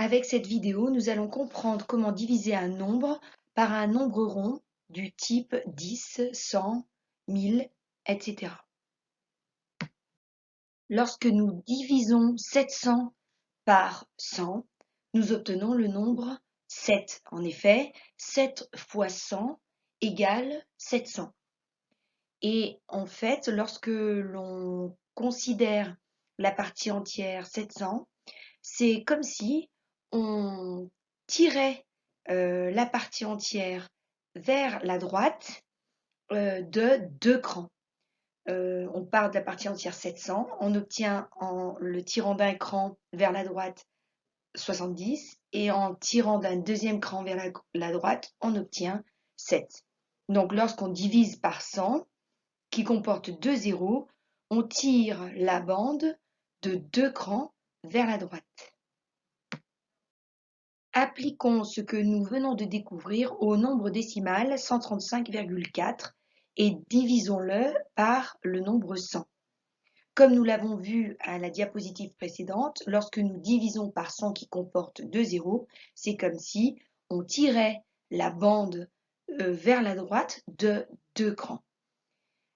Avec cette vidéo, nous allons comprendre comment diviser un nombre par un nombre rond du type 10, 100, 1000, etc. Lorsque nous divisons 700 par 100, nous obtenons le nombre 7. En effet, 7 fois 100 égale 700. Et en fait, lorsque l'on considère la partie entière 700, c'est comme si on tirait la partie entière vers la droite de 2 crans. On part de la partie entière 700, on obtient en le tirant d'un cran vers la droite 70 et en tirant d'un deuxième cran vers la droite, on obtient 7. Donc lorsqu'on divise par 100, qui comporte 2 zéros, on tire la bande de 2 crans vers la droite. Appliquons ce que nous venons de découvrir au nombre décimal 135,4 et divisons-le par le nombre 100. Comme nous l'avons vu à la diapositive précédente, lorsque nous divisons par 100 qui comporte 2 zéros, c'est comme si on tirait la bande vers la droite de 2 crans.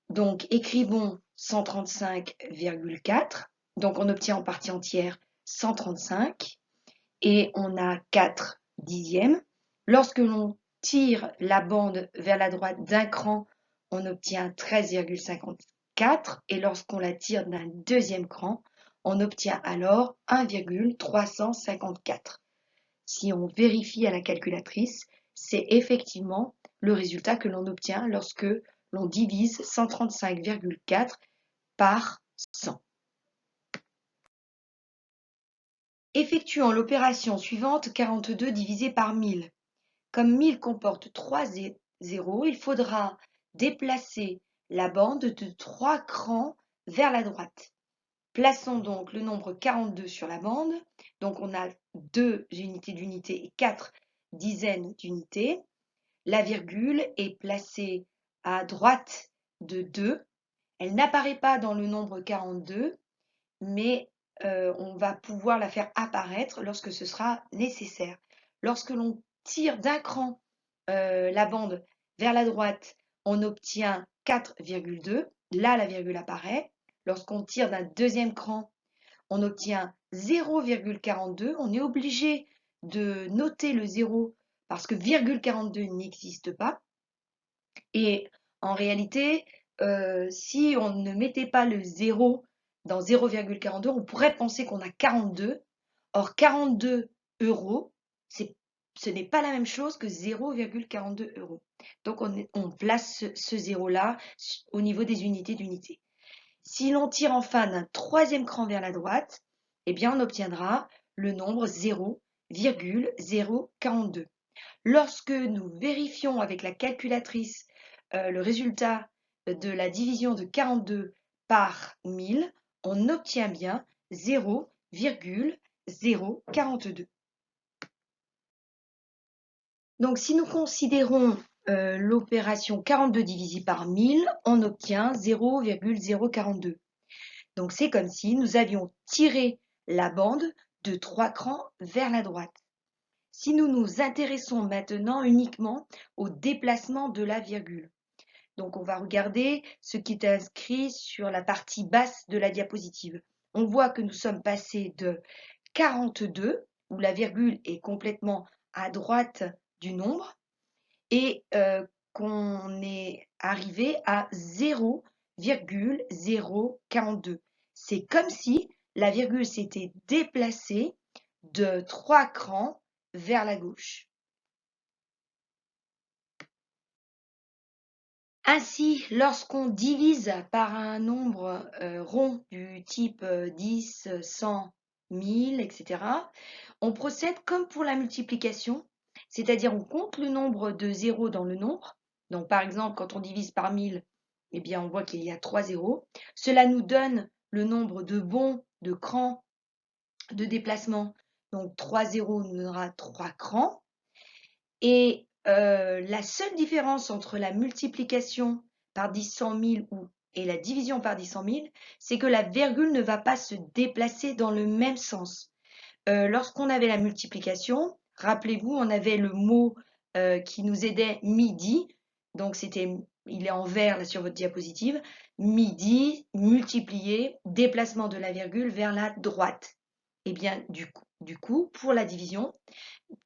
Donc écrivons 135,4. Donc on obtient en partie entière 135 et on a 4 dixièmes. Lorsque l'on tire la bande vers la droite d'un cran, on obtient 13,54 et lorsqu'on la tire d'un deuxième cran, on obtient alors 1,354. Si on vérifie à la calculatrice, c'est effectivement le résultat que l'on obtient lorsque l'on divise 135,4 par 100. Effectuons l'opération suivante 42 divisé par 1000. Comme 1000 comporte 3 zéros, il faudra déplacer la bande de 3 crans vers la droite. Plaçons donc le nombre 42 sur la bande. Donc on a 2 unités d'unité et 4 dizaines d'unités. La virgule est placée à droite de 2. Elle n'apparaît pas dans le nombre 42, mais on va pouvoir la faire apparaître lorsque ce sera nécessaire. Lorsque l'on tire d'un cran la bande vers la droite, on obtient 4,2. Là, la virgule apparaît. Lorsqu'on tire d'un deuxième cran, on obtient 0,42. On est obligé de noter le 0 parce que virgule 42 n'existe pas. Et en réalité, si on ne mettait pas le 0 dans 0,42, on pourrait penser qu'on a 42. Or, 42 euros, ce n'est pas la même chose que 0,42 euros. Donc, on place ce 0-là au niveau des unités d'unité. Si l'on tire enfin d'un troisième cran vers la droite, eh bien, on obtiendra le nombre 0,042. Lorsque nous vérifions avec la calculatrice le résultat de la division de 42 par 1000, on obtient bien 0,042. Donc si nous considérons l'opération 42 divisé par 1000, on obtient 0,042. Donc c'est comme si nous avions tiré la bande de 3 crans vers la droite. Si nous nous intéressons maintenant uniquement au déplacement de la virgule. Donc on va regarder ce qui est inscrit sur la partie basse de la diapositive. On voit que nous sommes passés de 42, où la virgule est complètement à droite du nombre, et qu'on est arrivé à 0,042. C'est comme si la virgule s'était déplacée de 3 crans vers la gauche. Ainsi, lorsqu'on divise par un nombre rond du type 10, 100, 1000, etc., on procède comme pour la multiplication, c'est-à-dire on compte le nombre de zéros dans le nombre. Donc par exemple, quand on divise par 1000, eh bien, on voit qu'il y a 3 zéros. Cela nous donne le nombre de bonds, de crans, de déplacement. Donc 3 zéros nous donnera 3 crans. Et la seule différence entre la multiplication par 10, 100, 1000 et la division par 10, 100, 1000, c'est que la virgule ne va pas se déplacer dans le même sens. Lorsqu'on avait la multiplication, rappelez-vous, on avait le mot qui nous aidait midi, donc il est en vert là sur votre diapositive, midi, multiplié, déplacement de la virgule vers la droite. Et bien du coup, pour la division,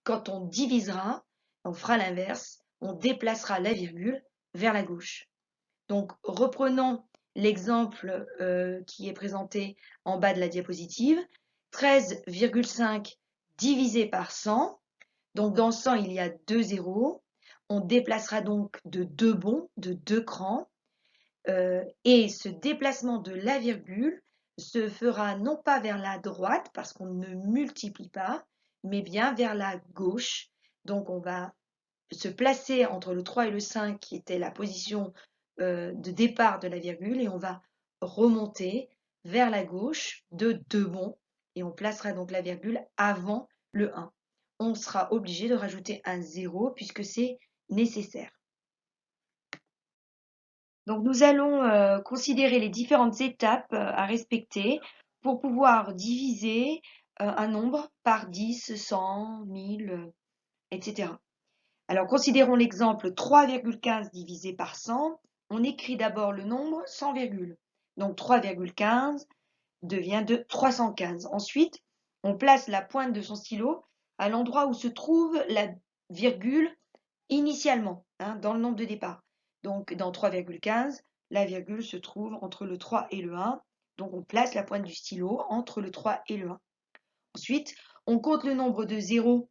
quand on divisera, on fera l'inverse, on déplacera la virgule vers la gauche. Donc reprenons l'exemple qui est présenté en bas de la diapositive. 13,5 divisé par 100. Donc dans 100, il y a 2 zéros. On déplacera donc de 2 bonds, de 2 crans. Et ce déplacement de la virgule se fera non pas vers la droite, parce qu'on ne multiplie pas, mais bien vers la gauche. Donc on va se placer entre le 3 et le 5, qui était la position de départ de la virgule, et on va remonter vers la gauche de 2 bonds, et on placera donc la virgule avant le 1. On sera obligé de rajouter un 0 puisque c'est nécessaire. Donc nous allons considérer les différentes étapes à respecter pour pouvoir diviser un nombre par 10, 100, 1000, etc. Alors considérons l'exemple 3,15 divisé par 100. On écrit d'abord le nombre sans virgule. Donc 3,15 devient de 315. Ensuite, on place la pointe de son stylo à l'endroit où se trouve la virgule initialement, dans le nombre de départ. Donc dans 3,15, la virgule se trouve entre le 3 et le 1. Donc on place la pointe du stylo entre le 3 et le 1. Ensuite, on compte le nombre de zéros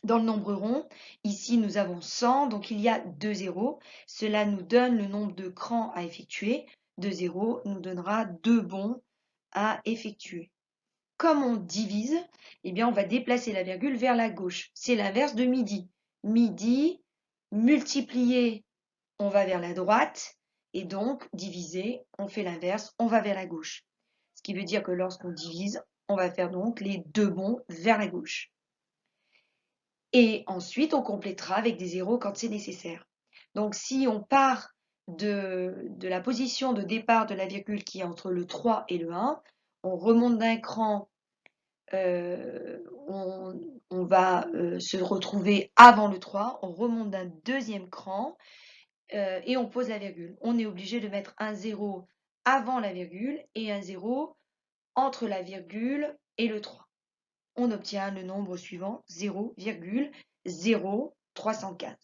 dans le nombre rond. Ici, nous avons 100, donc il y a 2 zéros. Cela nous donne le nombre de crans à effectuer. 2 zéros nous donnera 2 bonds à effectuer. Comme on divise, eh bien, on va déplacer la virgule vers la gauche. C'est l'inverse de midi. Midi, multiplié, on va vers la droite. Et donc, diviser, on fait l'inverse, on va vers la gauche. Ce qui veut dire que lorsqu'on divise, on va faire donc les 2 bonds vers la gauche. Et ensuite, on complétera avec des zéros quand c'est nécessaire. Donc, si on part de la position de départ de la virgule qui est entre le 3 et le 1, on remonte d'un cran, on va se retrouver avant le 3, on remonte d'un deuxième cran et on pose la virgule. On est obligé de mettre un 0 avant la virgule et un 0 entre la virgule et le 3. On obtient le nombre suivant, 0,0315.